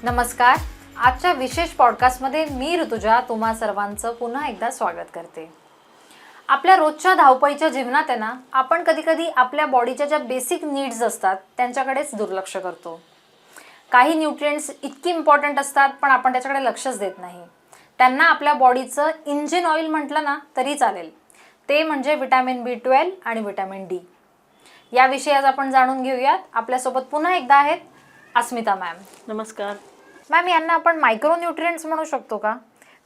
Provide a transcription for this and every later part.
नमस्कार. आजच्या विशेष पॉडकास्टमध्ये मी ऋतुजा तुम्हा सर्वांचं पुन्हा एकदा स्वागत करते. आपल्या रोजच्या धावपळीच्या जीवनात आहे ना, आपण कधी आपल्या बॉडीच्या ज्या बेसिक नीड्स असतात त्यांच्याकडेच दुर्लक्ष करतो. काही न्यूट्रिएंट्स इतकी इम्पॉर्टंट असतात पण आपण त्याच्याकडे लक्षच देत नाही. त्यांना आपल्या बॉडीचं इंजिन ऑइल म्हटलं ना तरी चालेल. ते म्हणजे विटॅमिन B12 आणि विटॅमिन D. याविषयी आज आपण जाणून घेऊयात. आपल्यासोबत पुन्हा एकदा आहेत अस्मिता मॅम. नमस्कार मॅम. यांना आपण मायक्रोन्यूट्रिएंट्स म्हणू शकतो का?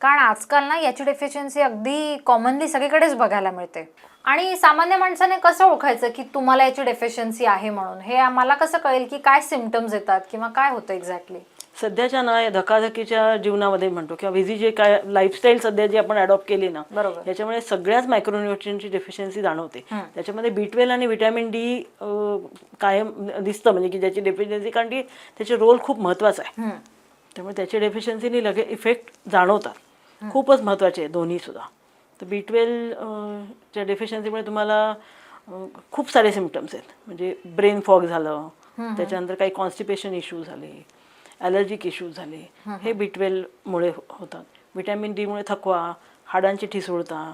कारण आजकाल ना याची डेफिशियन्सी अगदी कॉमनली सगळीकडेच बघायला मिळते. आणि सामान्य माणसाने कसं ओळखायचं की तुम्हाला याची डेफिशियन्सी आहे म्हणून? हे आम्हाला कसं कळेल की काय सिम्पटम्स येतात किंवा काय होतं एक्झॅक्टली? सध्याच्या ना धकाधकीच्या जीवनामध्ये म्हणतो किंवा बिझी जे काय लाईफस्टाईल सध्या जी आपण अडॉप्ट केली ना, बरोबर, याच्यामुळे सगळ्याच मायक्रोन्यूट्रिएंटची डेफिशियन्सी जाणवते. त्याच्यामध्ये B12 आणि विटॅमिन D कायम दिसतं, म्हणजे की ज्याची डेफिशियन्सी, कारण की त्याचे रोल खूप महत्त्वाचा आहे. त्यामुळे त्याच्या डेफिशियन्सीने लगेच इफेक्ट जाणवतात. खूपच महत्त्वाचे आहे दोन्ही सुद्धा. तर B12 च्या डेफिशियन्सीमुळे तुम्हाला खूप सारे सिम्पटम्स आहेत. म्हणजे ब्रेन फॉग झालं, त्याच्यानंतर काही कॉन्स्टिपेशन इश्यूज झाले, ॲलर्जिक इश्यूज झाले, हे B12 मुळे होतात. विटॅमिन D मुळे थकवा, हाडांची ठिसूळता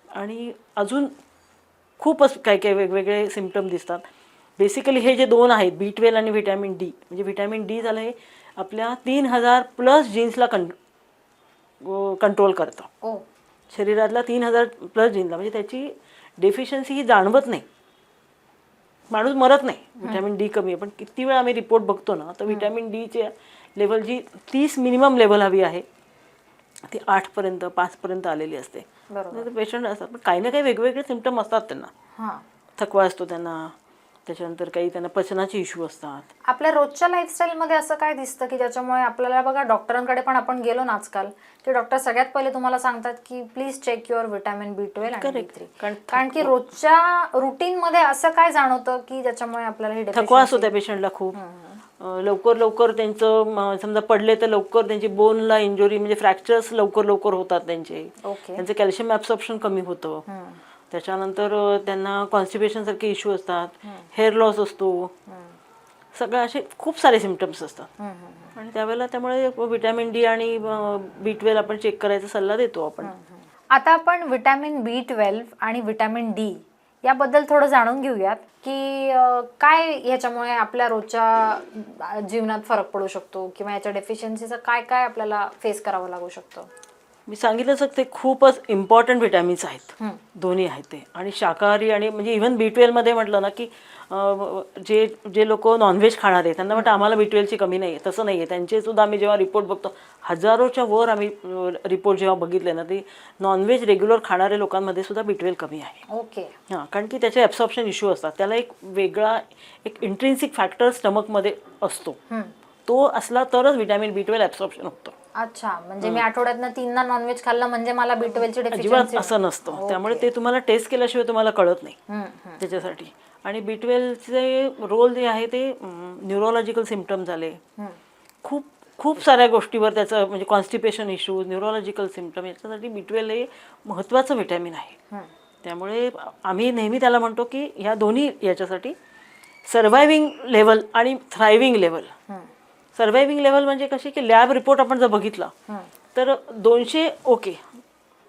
आणि अजून खूपच काही काही वेगवेगळे सिम्पटम दिसतात. बेसिकली हे जे दोन आहेत B12 आणि विटॅमिन D, म्हणजे विटॅमिन D झालं हे आपल्या 3000+ जीन्सला कंट्रोल करतं. शरीरातला 3000+ जीन्सला, म्हणजे त्याची डेफिशियन्सी ही जाणवत नाही. माणूस मरत नाही विटॅमिन D कमी आहे. पण किती वेळा आम्ही रिपोर्ट बघतो ना, तर विटॅमिन Dची लेवल जी 30 मिनिमम लेवल हवी आहे ती 8पर्यंत 5पर्यंत आलेली असते. पेशंट असतात पण काही ना काही वेगवेगळे सिम्पटम असतात त्यांना. थकवा असतो त्यांना, त्याच्यानंतर काही त्यांना पचनाचे इश्यू असतात. आपल्या रोजच्या लाईफस्टाईलमध्ये असं काय दिसतं की ज्याच्यामुळे आपल्याला बघा, डॉक्टरांकडे पण आपण गेलो ना आजकाल, की डॉक्टर सगळ्यात पहिले तुम्हाला सांगतात की please check your vitamin B12 आणि B3. कारण की रोजच्या रुटीन मध्ये असं काय जाणवतं की ज्याच्यामुळे आपल्याला हे थकवा असतो त्या पेशंटला खूप. लवकर त्यांचं समजा पडले तर लवकर त्यांची बोनला इंजुरी, म्हणजे फ्रॅक्चर्स लवकर होतात त्यांचे. त्यांचं कॅल्शियम ॲब्सॉर्प्शन कमी होतं. त्याच्यानंतर त्यांना कॉन्स्टिपेशन सारखे इश्यू असतात, हेअर लॉस असतो, सगळं असे खूप सारे सिम्पटम्स असतात. आणि त्यामुळे विटॅमिन D आणि B12 आपण चेक करायचा सल्ला देतो आपण. आता आपण विटॅमिन B12 आणि विटॅमिन D याबद्दल थोडं जाणून घेऊयात की काय ह्याच्यामुळे आपल्या रोजच्या जीवनात फरक पडू शकतो किंवा याच्या डेफिशियन्सीचा काय काय आपल्याला फेस करावं लागू शकतं. मी सांगितलं सर, ते खूपच इम्पॉर्टंट विटॅमिन्स आहेत. दोन्ही आहेत ते. आणि शाकाहारी आणि म्हणजे इव्हन B12 मध्ये म्हटलं ना की जे लोक नॉनव्हेज खाणार आहे त्यांना वाटतं आम्हाला B12 ची कमी नाही आहे. तसं नाही आहे. त्यांचे सुद्धा आम्ही जेव्हा रिपोर्ट बघतो, हजारोच्या वर आम्ही रिपोर्ट जेव्हा बघितले ना, ते नॉनव्हेज रेग्युलर खाणाऱ्या लोकांमध्ये सुद्धा B12 कमी आहे. कारण की त्याचे ॲब्सॉर्प्शन इश्यू असतात. त्याला एक वेगळा इंट्रिन्सिक फॅक्टर स्टमकमध्ये असतो. तो असला तरच विटॅमिन B12 ॲब्सॉर्प्शन होतं. अच्छा, म्हणजे मी आठवड्यातनं 3दा नॉनव्हेज खाल्लं म्हणजे मला B12 ची डेफिशियन्सी? अजिबात असं नसतं. त्यामुळे ते तुम्हाला टेस्ट केल्याशिवाय तुम्हाला कळत नाही त्याच्यासाठी. आणि B12 चे रोल जे आहे ते न्यूरोलॉजिकल सिम्पटम झाले, खूप साऱ्या गोष्टीवर त्याचं, म्हणजे कॉन्स्टिपेशन इश्यूज, न्यूरोलॉजिकल सिम्पटम, याच्यासाठी B12 हे महत्त्वाचं विटॅमिन आहे. त्यामुळे आम्ही नेहमी त्याला म्हणतो की ह्या दोन्ही याच्यासाठी सर्व्हायविंग लेवल आणि थ्रायविंग लेवल. सर्व्हायविंग लेवल म्हणजे कशी की लॅब रिपोर्ट आपण जर बघितला तर 200 ओके,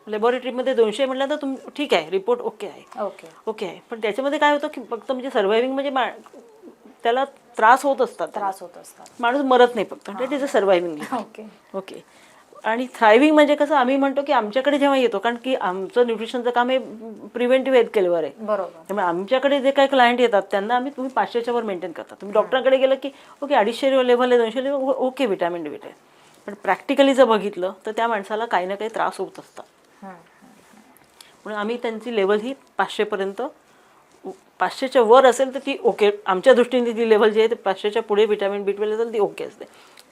लॅबोरेटरीमध्ये 200 म्हटलं तर ठीक आहे, रिपोर्ट ओके आहे. पण त्याच्यामध्ये काय होतं की फक्त म्हणजे सर्व्हायविंग म्हणजे त्याला त्रास होत असतात, माणूस मरत नाही फक्त. It is a surviving. Okay. आणि थ्रायविंग म्हणजे कसं, आम्ही म्हणतो की आमच्याकडे जेव्हा येतो, कारण की आमचं न्यूट्रिशनचं काम हे प्रिव्हेंटिव्ह हेल्थ केअरवर आहे. त्यामुळे आमच्याकडे जे काही क्लायंट येतात त्यांना तुम्ही 500च्या वर मेंटेन करता. तुम्ही डॉक्टरांकडे गेलं की ओके 250 लेवल आहे, 200 लेवल ओके विटॅमिन D. पण प्रॅक्टिकली जर बघितलं तर त्या माणसाला काही ना काही त्रास होत असतात. म्हणून आम्ही त्यांची लेवल ही 500पर्यंत, 500च्या वर असेल तर ती ओके. आमच्या दृष्टीने ती लेवल जी आहे ते 500च्या पुढे विटॅमिन B12 असेल ती ओके असते.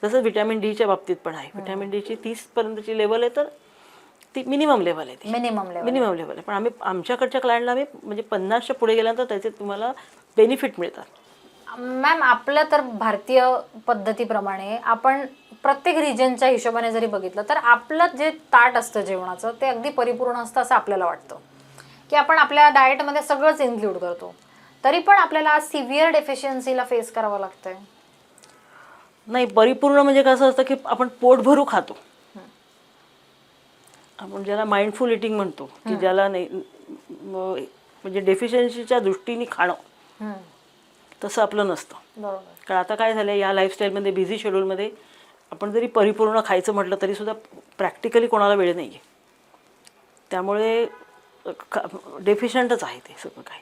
तसंच विटॅमिन Dच्या बाबतीत पण आहे. विटॅमिन Dची 30पर्यंतची लेवल आहे तर ती मिनिमम लेवल आहे, ती मिनिमम लेवल. मिनिमम लेवल आहे. पण आम्ही आमच्याकडच्या क्लायंटला आम्ही म्हणजे 50च्या पुढे गेल्यानंतर त्याचे तुम्हाला बेनिफिट मिळतात. मॅम आपलं तर भारतीय पद्धतीप्रमाणे आपण प्रत्येक रिजनच्या हिशोबाने जरी बघितलं तर आपलं जे ताट असतं जेवणाचं ते अगदी परिपूर्ण असतं असं आपल्याला वाटतं की आपण आपल्या डाएटमध्ये सगळंच इन्क्लूड करतो, तरी पण आपल्याला सिव्हिअर डेफिशियन्सीला फेस करावं लागतंय. नाही, परिपूर्ण म्हणजे कसं असतं की आपण पोट भरू खातो, आपण ज्याला माइंडफुल इटिंग म्हणतो, की ज्याला नाही म्हणजे डेफिशियन्सीच्या दृष्टीने खाणं, तसं आपलं नसतं. बरोबर. कारण आता काय झालं, या लाईफस्टाईलमध्ये बिझी शेड्यूलमध्ये आपण जरी परिपूर्ण खायचं म्हटलं तरीसुद्धा प्रॅक्टिकली कोणाला वेळ नाही आहे. त्यामुळे डेफिशियंटच आहे ते सगळं काही.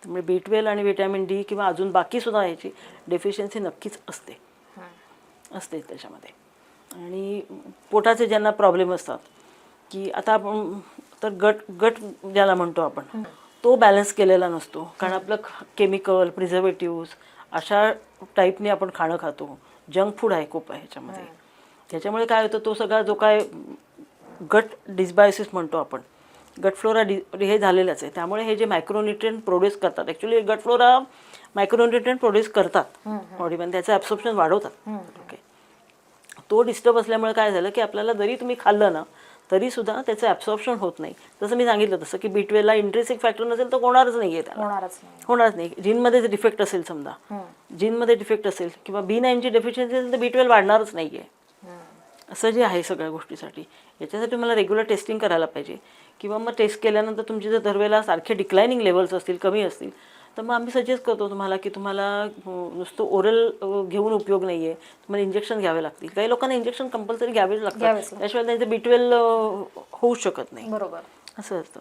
त्यामुळे B12 आणि व्हिटॅमिन D किंवा अजून बाकीसुद्धा याची डेफिशियन्सी नक्कीच असते त्याच्यामध्ये. आणि पोटाचे ज्यांना प्रॉब्लेम असतात, की आता आपण तर गट ज्याला म्हणतो आपण, तो बॅलन्स केलेला नसतो. कारण आपलं केमिकल, प्रिझर्वेटिव्स अशा टाईपने आपण खाणं खातो. जंक फूड आहे खूप आहे ह्याच्यामध्ये. त्याच्यामुळे काय होतं, तो सगळा जो काय गट डिसबायोसिस म्हणतो आपण, गट फ्लोरा हे झालेलंच आहे. त्यामुळे हे जे मायक्रोन्युट्रिएंट प्रोड्यूस करतात, ॲक्च्युली गट फ्लोरा मायक्रोन्युट्रिएंट प्रोड्यूस करतात बॉडीमध्ये, त्याचं ॲब्सॉर्प्शन वाढवतात. ओके, तो डिस्टर्ब असल्यामुळे काय झालं की आपल्याला जरी तुम्ही खाल्लं ना तरीसुद्धा त्याचं ॲब्सॉर्प्शन होत नाही. जसं मी सांगितलं तसं की B12ला इंट्रिन्सिक फॅक्टर नसेल तर होणारच नाही आहे, त्याला होणारच नाही. जीनमध्ये डिफेक्ट असेल, समजा जीनमध्ये डिफेक्ट असेल किंवा B9ची डेफिशियन्सी असेल तर B12 वाढणारच नाही आहे. असं जे आहे सगळ्या गोष्टीसाठी, याच्यासाठी मला रेग्युलर टेस्टिंग करायला पाहिजे. किंवा मग टेस्ट केल्यानंतर तुमचे जर दरवेळेला सारखे डिक्लायनिंग लेवल्स असतील, कमी असतील, तर मग आम्ही सजेस्ट करतो तुम्हाला की तुम्हाला नुसतं ओरल घेऊन उपयोग नाही आहे, तुम्हाला इंजेक्शन घ्यावे लागतील. काही लोकांना इंजेक्शन कंपल्सरी घ्यावेच लागतात, त्याशिवाय त्यांचं B12 होऊ शकत नाही. बरोबर, असं असतं.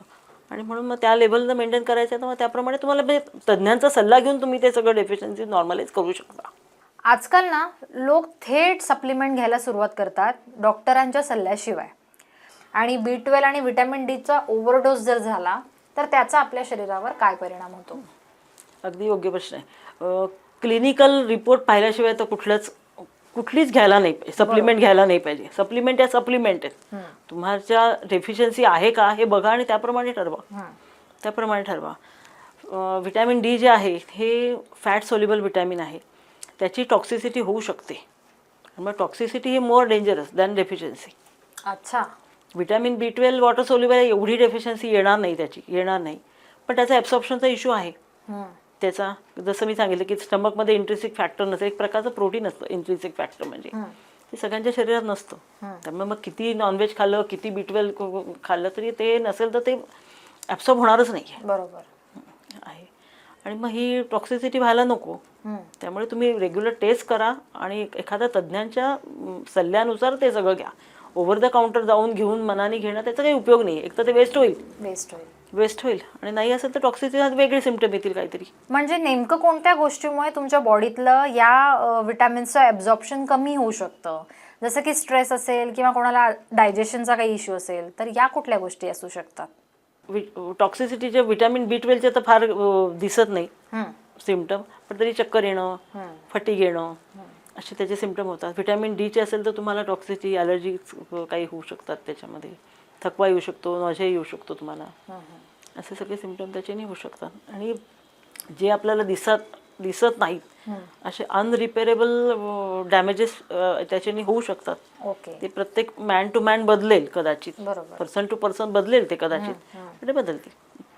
आणि म्हणून मग त्या लेवलला मेंटेन करायचं आहे, तर मग त्याप्रमाणे तुम्हाला म्हणजे तज्ज्ञांचा सल्ला घेऊन तुम्ही ते सगळं डेफिशियन्सी नॉर्मलाइज करू शकता. आजकाल ना लोक थेट सप्लिमेंट घ्यायला सुरुवात करतात डॉक्टरांच्या सल्ल्याशिवाय. आणि B12 आणि व्हिटॅमिन Dचा ओव्हरडोस जर झाला तर त्याचा आपल्या शरीरावर काय परिणाम होतो? अगदी योग्य प्रश्न आहे. क्लिनिकल रिपोर्ट पाहिल्याशिवाय तर कुठलीच घ्यायला नाही पाहिजे, सप्लिमेंट घ्यायला नाही पाहिजे. सप्लिमेंट या सप्लिमेंट आहेत, तुम्हाला डेफिशियन्सी आहे का हे बघा आणि त्याप्रमाणे ठरवा. व्हिटॅमिन D जे आहे हे फॅट सोल्युबल व्हिटॅमिन आहे, त्याची टॉक्सिसिटी होऊ शकते. मग टॉक्सिसिटी ही मोर डेंजरस दॅन डेफिशियन्सी. अच्छा, व्हिटॅमिन B12 वॉटर सोल्युबल आहे, एवढी डेफिशियन्सी येणार नाही. पण त्याचा ॲब्सॉर्प्शनचा इश्यू आहे. त्याचा जसं मी सांगितलं की स्टमकमध्ये इंट्रिन्सिक फॅक्टर नसतं, एक प्रकारचं प्रोटीन असतं इंट्रिन्सिक फॅक्टर, म्हणजे ते सगळ्यांच्या शरीरात नसतं. त्यामुळे मग किती नॉनव्हेज खाल्लं, किती B12 खाल्लं तरी ते नसेल तर ते ॲब्सॉर्ब होणारच नाही आहे. बरोबर आहे. आणि मग ही टॉक्सिसिटी व्हायला नको. त्यामुळे तुम्ही रेग्युलर टेस्ट करा आणि एखाद्या तज्ज्ञांच्या सल्ल्यानुसार ते सगळं घ्या. ओव्हर द काउंटर जाऊन घेऊन मनाने घेणं त्याचा काही उपयोग नाही. एक तर ते वेस्ट होईल आणि नाही असेल तर टॉक्सिसिटी वेगळे सिम्पटम येतील काहीतरी. म्हणजे नेमकं कोणत्या गोष्टीमुळे तुमच्या बॉडीतलं या विटॅमिन्सचं ॲब्झॉर्प्शन कमी होऊ शकतं? जसं की स्ट्रेस असेल किंवा कोणाला डायजेशनचा काही इश्यू असेल तर या कुठल्या गोष्टी असू शकतात? टॉक्सिसिटीचे व्हिटॅमिन B12चे तर फार दिसत नाही सिम्पटम, पण तरी चक्कर येणं, फटीग येणं असे त्याचे सिम्पटम होतात. व्हिटॅमिन Dचे असेल तर तुम्हाला टॉक्सिसिटी, ॲलर्जी काही होऊ शकतात, त्याच्यामध्ये थकवा येऊ शकतो, नॉझिया येऊ शकतो तुम्हाला. असे सगळे सिम्पटम त्याच्याने होऊ शकतात. आणि जे आपल्याला दिसत नाहीत असे अनरिपेरेबल डॅमेजेस त्याच्याने होऊ शकतात. ते प्रत्येक मॅन टू मॅन बदलेल कदाचित, पर्सन टू पर्सन बदलेल ते कदाचित, ते बदलतील,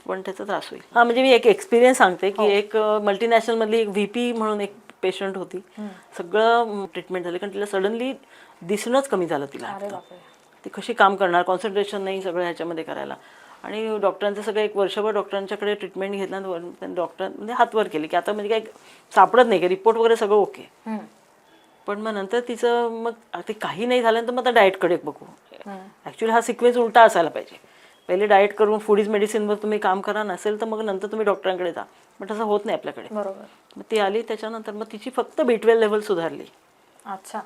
पण त्याचा त्रास होईल. म्हणजे मी एक एक्सपिरियन्स सांगते की एक मल्टीनॅशनलमधली एक VP म्हणून एक पेशंट होती. सगळं ट्रीटमेंट झालं कारण तिला सडनली दिसणंच कमी झालं. तिला ती कशी काम करणार, कॉन्सन्ट्रेशन नाही सगळं ह्याच्यामध्ये करायला. आणि डॉक्टरांचं सगळं एक वर्षभर डॉक्टरांच्याकडे ट्रीटमेंट घेतल्यानंतर डॉक्टरांनी हातवर केले की आता म्हणजे काही सापडत नाही, की रिपोर्ट वगैरे सगळं ओके. पण मग नंतर तिचं मग ते काही नाही झाल्यानंतर मग आता डाएटकडे बघू. ॲक्च्युली हा सिक्वेन्स उलटा असायला पाहिजे. पहिले डाएट करून फूड इज मेडिसिनवर तुम्ही काम करा, नसेल तर मग नंतर तुम्ही डॉक्टरांकडे जा. पण तसं होत नाही आपल्याकडे. मग ती आली त्याच्यानंतर मग तिची फक्त B12 लेवल सुधारली. अच्छा,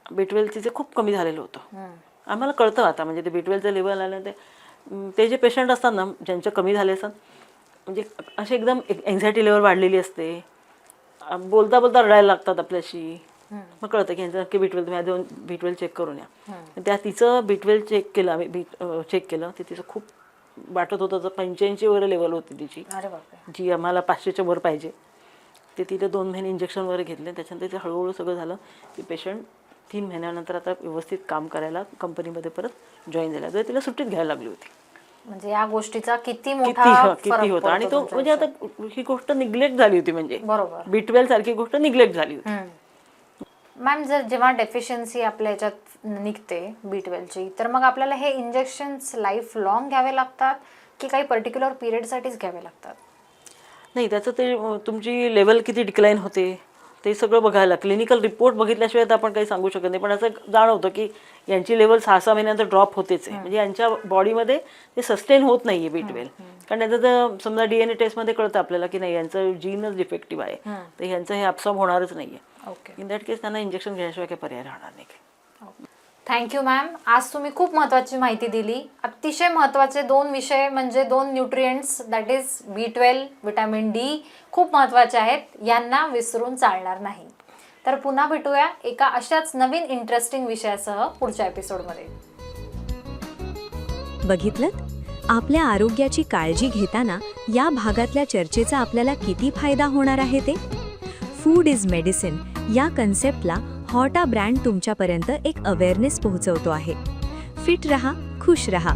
B12 तिचे खूप कमी झालेलं होतं. आम्हाला कळतं आता, म्हणजे ते B12चं लेवल आलं ते जे पेशंट असतात ना ज्यांचे कमी झाले असतात, म्हणजे असे एकदम एन्झायटी लेवल वाढलेली असते, बोलता रडायला लागतात आपल्याशी, मग कळतं की यांचं नक्की B12 तुम्ही आधी B12 चेक करून या. त्या तिचं B12 चेक केलं आम्ही, चेक केलं ते तिचं खूप वाटत होतं, 85 वगैरे लेवल होती तिची, अरे बापरे. जी आम्हाला 500च्या वर पाहिजे. ते तिथे 2 महिने इंजेक्शन वगैरे घेतले. त्याच्यानंतर तिथे हळूहळू सगळं झालं की पेशंट 3 महिन्यानंतर आता व्यवस्थित काम करायला कंपनीमध्ये परत जॉईन झाला. तर तिला सुट्टीत घ्यायला लागली होती. म्हणजे या गोष्टीचा किती मोठा किती होता. आणि तो म्हणजे आता ही गोष्ट निग्लेक्ट झाली होती, म्हणजे बरोबर B12 सारखी गोष्ट निग्लेक्ट झाली होती. मॅम, जर जेव्हा डेफिशियन्सी आपल्या याच्यात निघते B12ची, तर मग आपल्याला हे इंजेक्शन्स लाईफ लॉंग घ्यावे लागतात की काही पर्टिक्युलर पिरियडसाठीच घ्यावे लागतात? नाही, त्याचं ते तुमची लेवल किती डिक्लाईन होते ते सगळं बघायला, क्लिनिकल रिपोर्ट बघितल्याशिवाय तर आपण काही सांगू शकत नाही. पण असं जाणवतं की यांची लेवल 6-6 महिन्यानंतर ड्रॉप होतेच आहे. म्हणजे यांच्या बॉडीमध्ये ते सस्टेन होत नाही आहे B12. कारण त्याचं तर समजा DNA टेस्टमध्ये कळतं आपल्याला की नाही यांचं जीनच डिफेक्टिव्ह आहे, तर यांचं हे ॲब्सॉर्ब होणारच नाही आहे. ओके. इन दॅट केस त्यांना इंजेक्शन घेण्याशिवाय काही पर्याय राहणार नाही. Thank you ma'am. आज तुम्ही खूप महत्त्वाची माहिती दिली. अतिशय महत्त्वाचे 2 विषय म्हणजे 2 nutrients, that is B12, vitamin D खूप महत्त्वाचे आहेत, यांना विसरून चालणार नाही. तर पुन्हा भेटूया एका अशाच नवीन इंटरेस्टिंग विषयासह पुढच्या एपिसोडमध्ये. बघितलंत? आपल्या आरोग्याची काळजी घेताना या भागातल्या चर्चेचा आपल्याला किती फायदा होणार आहे ते. फूड इज मेडिसिन या कन्सेप्टला हॉटा ब्रँड तुमच्यापर्यंत एक अवेअरनेस पोहोचवतो आहे. फिट रहा, खुश रहा.